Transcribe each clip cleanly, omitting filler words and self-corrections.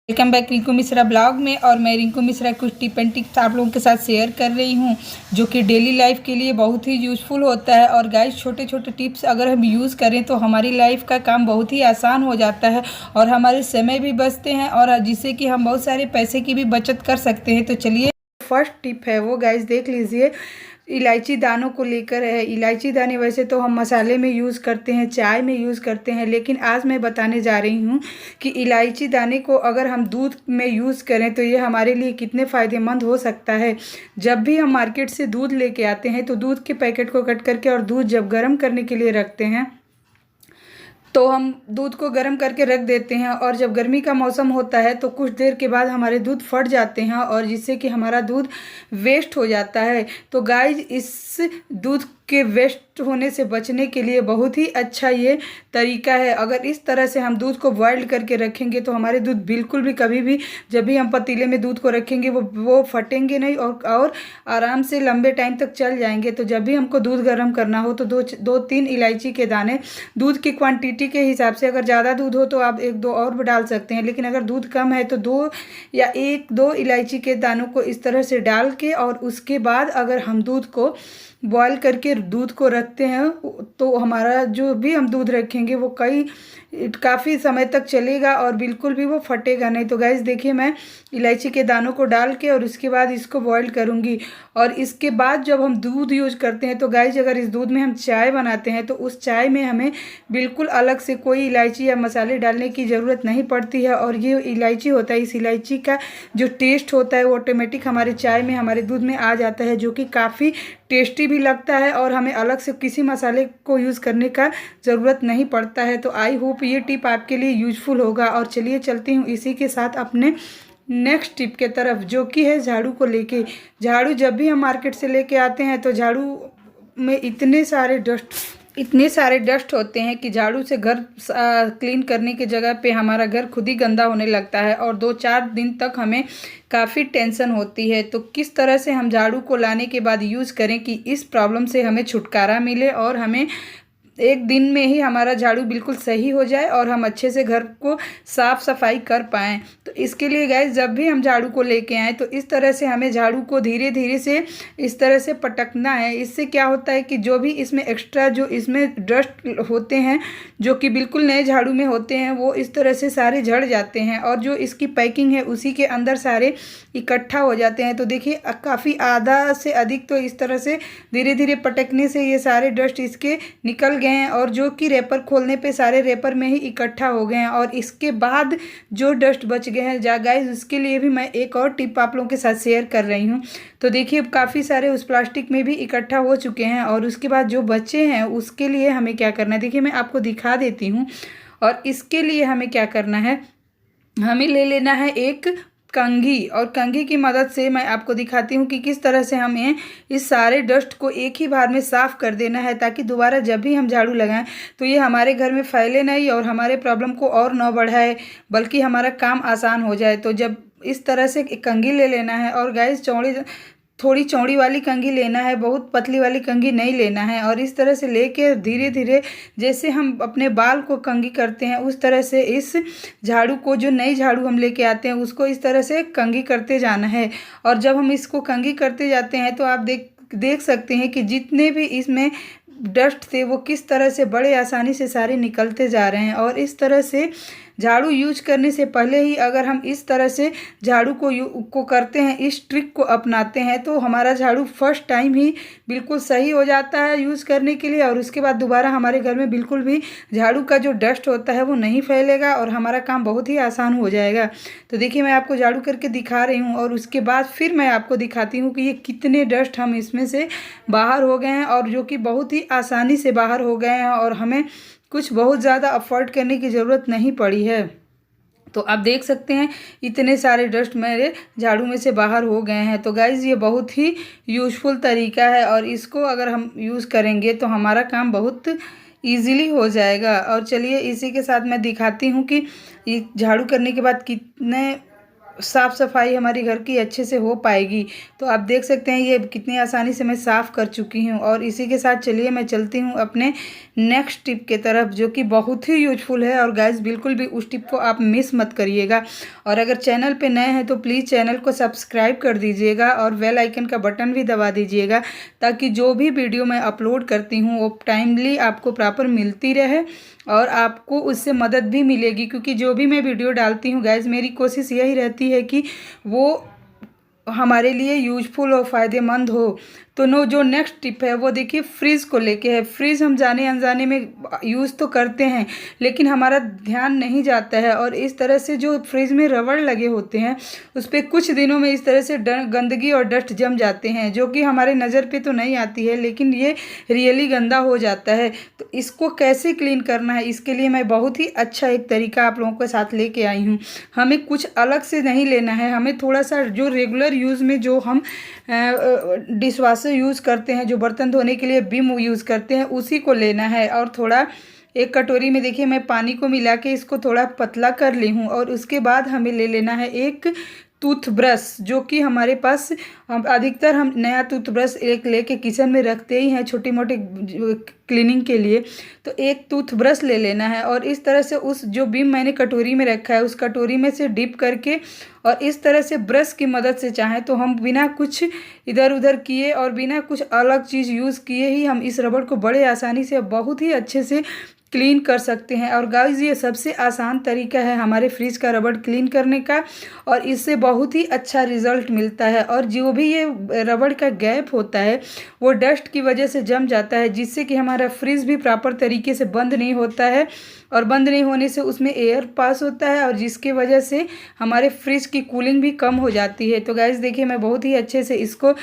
Welcome back Rinku Mishra blog में। और मैं रिंकू मिश्रा कुछ टिप एंड टिप्स आप लोगों के साथ शेयर कर रही हूं जो कि डेली लाइफ के लिए बहुत ही यूज़फुल होता है। और गाइस, छोटे छोटे टिप्स अगर हम यूज़ करें तो हमारी लाइफ का काम बहुत ही आसान हो जाता है और हमारे समय भी बचते हैं और जिससे कि हम बहुत सारे पैसे की भी बचत कर सकते हैं। तो चलिए, फर्स्ट टिप है वो गाइस देख लीजिए। इलायची दानों को लेकर है। इलायची दाने वैसे तो हम मसाले में यूज़ करते हैं, चाय में यूज़ करते हैं, लेकिन आज मैं बताने जा रही हूँ कि इलायची दाने को अगर हम दूध में यूज़ करें तो ये हमारे लिए कितने फ़ायदेमंद हो सकता है। जब भी हम मार्केट से दूध लेके आते हैं तो दूध के पैकेट को कट करके और दूध जब गर्म करने के लिए रखते हैं तो हम दूध को गर्म करके रख देते हैं और जब गर्मी का मौसम होता है तो कुछ देर के बाद हमारे दूध फट जाते हैं और जिससे कि हमारा दूध वेस्ट हो जाता है। तो गाइज, इस दूध के वेस्ट होने से बचने के लिए बहुत ही अच्छा ये तरीका है। अगर इस तरह से हम दूध को बॉइल करके रखेंगे तो हमारे दूध बिल्कुल भी कभी भी जब भी हम पतीले में दूध को रखेंगे वो फटेंगे नहीं और आराम से लंबे टाइम तक चल जाएंगे। तो जब भी हमको दूध गर्म करना हो तो दो तीन इलायची के दाने दूध की क्वांटिटी के हिसाब से, अगर ज़्यादा दूध हो तो आप एक दो और डाल सकते हैं, लेकिन अगर दूध कम है तो दो या एक दो इलायची के दानों को इस तरह से डाल के और उसके बाद अगर हम दूध को बॉयल करके दूध को रखते हैं तो हमारा जो भी हम दूध रखेंगे वो काफ़ी समय तक चलेगा और बिल्कुल भी वो फटेगा नहीं। तो गाइस देखिए, मैं इलायची के दानों को डाल के और उसके बाद इसको बॉईल करूँगी। और इसके बाद जब हम दूध यूज करते हैं तो गाइस, अगर इस दूध में हम चाय बनाते हैं तो उस चाय में हमें बिल्कुल अलग से कोई इलायची या मसाले डालने की ज़रूरत नहीं पड़ती है। और ये इलायची होता है, इस इलायची का जो टेस्ट होता है वो ऑटोमेटिक हमारे चाय में, हमारे दूध में आ जाता है, जो कि काफ़ी टेस्टी भी लगता है और हमें अलग से किसी मसाले को यूज़ करने का ज़रूरत नहीं पड़ता है। तो आई होप ये टिप आपके लिए यूजफुल होगा। और चलिए चलती हूँ इसी के साथ अपने नेक्स्ट टिप के तरफ, जो कि है झाड़ू को लेके। झाड़ू जब भी हम मार्केट से लेके आते हैं तो झाड़ू में इतने सारे डस्ट होते हैं कि झाड़ू से घर क्लीन करने की जगह पे हमारा घर खुद ही गंदा होने लगता है और 2-4 दिन तक हमें काफ़ी टेंशन होती है। तो किस तरह से हम झाड़ू को लाने के बाद यूज़ करें कि इस प्रॉब्लम से हमें छुटकारा मिले और हमें एक दिन में ही हमारा झाड़ू बिल्कुल सही हो जाए और हम अच्छे से घर को साफ़ सफाई कर पाएँ। तो इसके लिए गाइस, जब भी हम झाड़ू को लेके आएँ तो इस तरह से हमें झाड़ू को धीरे धीरे से इस तरह से पटकना है। इससे क्या होता है कि जो भी इसमें एक्स्ट्रा जो इसमें डस्ट होते हैं जो कि बिल्कुल नए झाड़ू में होते हैं वो इस तरह से सारे झड़ जाते हैं और जो इसकी पैकिंग है उसी के अंदर सारे इकट्ठा हो जाते हैं। तो देखिए, काफ़ी आधा से अधिक तो इस तरह से धीरे धीरे पटकने से ये सारे डस्ट इसके निकल गए हैं और जो कि रैपर खोलने पे सारे रैपर में ही इकट्ठा हो गए हैं। और इसके बाद जो डस्ट बच गए हैं गाइस, उसके लिए भी मैं एक और टिप आप लोगों के साथ शेयर कर रही हूँ। तो देखिए, काफ़ी सारे उस प्लास्टिक में भी इकट्ठा हो चुके हैं और उसके बाद जो बचे हैं उसके लिए हमें क्या करना है, देखिए मैं आपको दिखा देती हूँ। और इसके लिए हमें क्या करना है, हमें ले लेना है एक कंघी और कंघी की मदद से मैं आपको दिखाती हूँ कि किस तरह से हमें इस सारे डस्ट को एक ही बार में साफ़ कर देना है, ताकि दोबारा जब भी हम झाड़ू लगाएं तो ये हमारे घर में फैले नहीं और हमारे प्रॉब्लम को और न बढ़ाए, बल्कि हमारा काम आसान हो जाए। तो जब इस तरह से एक कंघी ले लेना है और गाइस, थोड़ी चौड़ी वाली कंघी लेना है, बहुत पतली वाली कंघी नहीं लेना है। और इस तरह से लेके धीरे धीरे जैसे हम अपने बाल को कंघी करते हैं उस तरह से इस झाड़ू को, जो नई झाड़ू हम लेके आते हैं उसको इस तरह से कंघी करते जाना है। और जब हम इसको कंघी करते जाते हैं तो आप देख सकते हैं कि जितने भी इसमें डस्ट थे वो किस तरह से बड़े आसानी से सारे निकलते जा रहे हैं। और इस तरह से झाड़ू यूज करने से पहले ही अगर हम इस तरह से झाड़ू को करते हैं, इस ट्रिक को अपनाते हैं, तो हमारा झाड़ू फर्स्ट टाइम ही बिल्कुल सही हो जाता है यूज़ करने के लिए। और उसके बाद दोबारा हमारे घर में बिल्कुल भी झाड़ू का जो डस्ट होता है वो नहीं फैलेगा और हमारा काम बहुत ही आसान हो जाएगा। तो देखिए, मैं आपको झाड़ू करके दिखा रही हूँ और उसके बाद फिर मैं आपको दिखाती हूँ कि ये कितने डस्ट हम इसमें से बाहर हो गए हैं और जो कि बहुत ही आसानी से बाहर हो गए हैं और हमें कुछ बहुत ज़्यादा अफर्ट करने की ज़रूरत नहीं पड़ी है। तो आप देख सकते हैं इतने सारे डस्ट मेरे झाड़ू में से बाहर हो गए हैं। तो गाइज़, ये बहुत ही यूज़फुल तरीका है और इसको अगर हम यूज़ करेंगे तो हमारा काम बहुत ईज़िली हो जाएगा। और चलिए इसी के साथ मैं दिखाती हूँ कि ये झाड़ू करने के बाद कितने साफ़ सफाई हमारी घर की अच्छे से हो पाएगी। तो आप देख सकते हैं ये कितनी आसानी से मैं साफ़ कर चुकी हूँ। और इसी के साथ चलिए मैं चलती हूँ अपने नेक्स्ट टिप के तरफ, जो कि बहुत ही यूजफुल है। और गाइस बिल्कुल भी उस टिप को आप मिस मत करिएगा। और अगर चैनल पे नए हैं तो प्लीज़ चैनल को सब्सक्राइब कर दीजिएगा और बेल आइकन का बटन भी दबा दीजिएगा, ताकि जो भी वीडियो मैं अपलोड करती हूँ वो टाइमली आपको प्रॉपर मिलती रहे और आपको उससे मदद भी मिलेगी। क्योंकि जो भी मैं वीडियो डालती हूँ गाइस, मेरी कोशिश यही रहती है कि वो हमारे लिए यूजफुल और फ़ायदेमंद हो। तो जो नेक्स्ट टिप है वो देखिए फ्रिज को लेके है। फ्रिज हम जाने अनजाने में यूज़ तो करते हैं, लेकिन हमारा ध्यान नहीं जाता है। और इस तरह से जो फ्रिज में रबड़ लगे होते हैं उस पर कुछ दिनों में इस तरह से गंदगी और डस्ट जम जाते हैं, जो कि हमारे नज़र पे तो नहीं आती है, लेकिन ये रियली गंदा हो जाता है। तो इसको कैसे क्लीन करना है, इसके लिए मैं बहुत ही अच्छा एक तरीका आप लोगों के साथ लेके आई हूँ। हमें कुछ अलग से नहीं लेना है, हमें थोड़ा सा जो रेगुलर यूज़ में जो हम डिश वाशर यूज़ करते हैं, जो बर्तन धोने के लिए विम यूज़ करते हैं, उसी को लेना है। और थोड़ा एक कटोरी में देखिए मैं पानी को मिला के इसको थोड़ा पतला कर ली हूँ। और उसके बाद हमें ले लेना है एक टूथब्रश, जो कि हमारे पास अधिकतर हम नया टूथब्रश एक लेके किचन में रखते ही हैं छोटी मोटी क्लीनिंग के लिए। तो एक टूथब्रश ले लेना है और इस तरह से उस जो बीम मैंने कटोरी में रखा है उस कटोरी में से डिप करके और इस तरह से ब्रश की मदद से चाहें तो हम बिना कुछ इधर उधर किए और बिना कुछ अलग चीज़ यूज़ किए ही हम इस रबड़ को बड़े आसानी से बहुत ही अच्छे से क्लीन कर सकते हैं। और गाइस ये सबसे आसान तरीका है हमारे फ्रिज का रबड़ क्लीन करने का, और इससे बहुत ही अच्छा रिज़ल्ट मिलता है। और जो भी ये रबड़ का गैप होता है वो डस्ट की वजह से जम जाता है, जिससे कि हमारा फ्रिज भी प्रॉपर तरीके से बंद नहीं होता है। और बंद नहीं होने से उसमें एयर पास होता है और जिसकी वजह से हमारे फ्रिज की कूलिंग भी कम हो जाती है। तो गाइस देखिए मैं बहुत ही अच्छे से इसको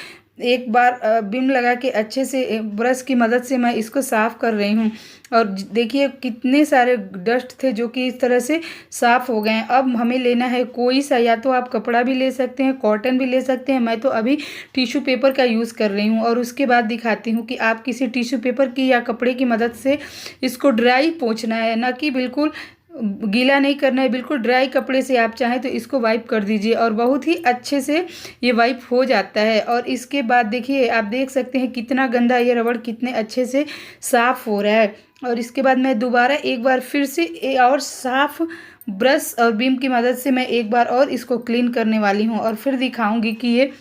एक बार बिम लगा के अच्छे से ब्रश की मदद से मैं इसको साफ़ कर रही हूँ। और देखिए कितने सारे डस्ट थे जो कि इस तरह से साफ़ हो गए हैं। अब हमें लेना है कोई सा, या तो आप कपड़ा भी ले सकते हैं, कॉटन भी ले सकते हैं। मैं तो अभी टिश्यू पेपर का यूज़ कर रही हूँ और उसके बाद दिखाती हूँ कि आप किसी टिश्यू पेपर की या कपड़े की मदद से इसको ड्राई पोंछना है, ना कि बिल्कुल गीला नहीं करना है। बिल्कुल ड्राई कपड़े से आप चाहें तो इसको वाइप कर दीजिए और बहुत ही अच्छे से ये वाइप हो जाता है। और इसके बाद देखिए आप देख सकते हैं कितना गंदा ये रबड़ कितने अच्छे से साफ़ हो रहा है। और इसके बाद मैं दोबारा एक बार फिर से और साफ़ ब्रश और बीम की मदद से मैं एक बार और इसको क्लीन करने वाली हूँ और फिर दिखाऊंगी कि ये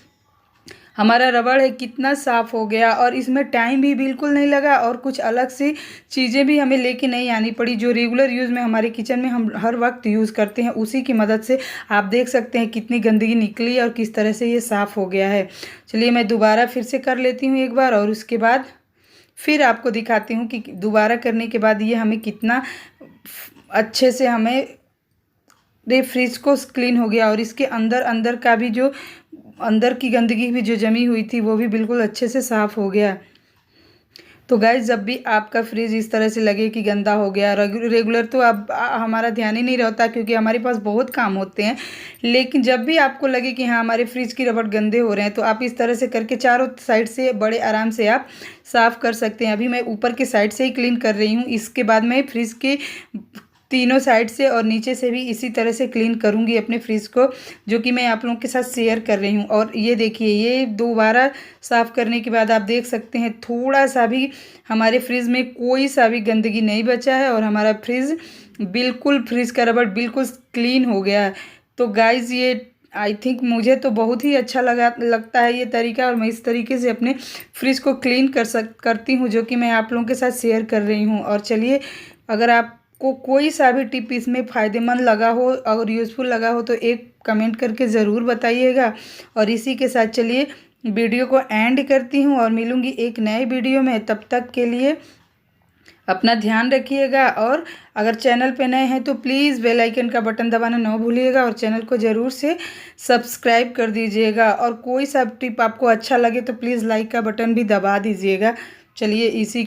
हमारा रबड़ है कितना साफ़ हो गया। और इसमें टाइम भी बिल्कुल नहीं लगा और कुछ अलग सी चीज़ें भी हमें लेके नहीं आनी पड़ी। जो रेगुलर यूज़ में हमारे किचन में हम हर वक्त यूज़ करते हैं उसी की मदद से आप देख सकते हैं कितनी गंदगी निकली और किस तरह से ये साफ़ हो गया है। चलिए मैं दोबारा फिर से कर लेती हूँ एक बार और उसके बाद फिर आपको दिखाती हूँ कि दोबारा करने के बाद ये हमें कितना अच्छे से हमें फ्रिज को क्लीन हो गया। और इसके अंदर का भी जो अंदर की गंदगी भी जो जमी हुई थी वो भी बिल्कुल अच्छे से साफ़ हो गया। तो गाइस जब भी आपका फ्रिज इस तरह से लगे कि गंदा हो गया, रेगुलर तो अब हमारा ध्यान ही नहीं रहता क्योंकि हमारे पास बहुत काम होते हैं, लेकिन जब भी आपको लगे कि हाँ हमारे फ्रिज की रबड़ गंदे हो रहे हैं तो आप इस तरह से करके चारों साइड से बड़े आराम से आप साफ़ कर सकते हैं। अभी मैं ऊपर के साइड से ही क्लीन कर रही हूँ, इसके बाद मैं फ्रिज के तीनों साइड से और नीचे से भी इसी तरह से क्लीन करूँगी अपने फ्रिज को, जो कि मैं आप लोगों के साथ शेयर कर रही हूँ। और ये देखिए ये दोबारा साफ़ करने के बाद आप देख सकते हैं थोड़ा सा भी हमारे फ्रिज में कोई सा भी गंदगी नहीं बचा है और हमारा फ्रिज फ्रिज का रबड़ बिल्कुल क्लीन हो गया है। तो गाइज़ ये आई थिंक मुझे तो बहुत ही अच्छा लगता है ये तरीका, और मैं इस तरीके से अपने फ्रिज को क्लीन करती हूँ, जो कि मैं आप लोगों के साथ शेयर कर रही हूँ। और चलिए अगर आपको कोई सा भी टिप इसमें फ़ायदेमंद लगा हो और यूज़फुल लगा हो तो एक कमेंट करके ज़रूर बताइएगा। और इसी के साथ चलिए वीडियो को एंड करती हूँ और मिलूँगी एक नए वीडियो में। तब तक के लिए अपना ध्यान रखिएगा, और अगर चैनल पे नए हैं तो प्लीज़ बेल आइकन का बटन दबाना ना भूलिएगा और चैनल को ज़रूर से सब्सक्राइब कर दीजिएगा। और कोई सा टिप आपको अच्छा लगे तो प्लीज़ लाइक का बटन भी दबा दीजिएगा। चलिए इसी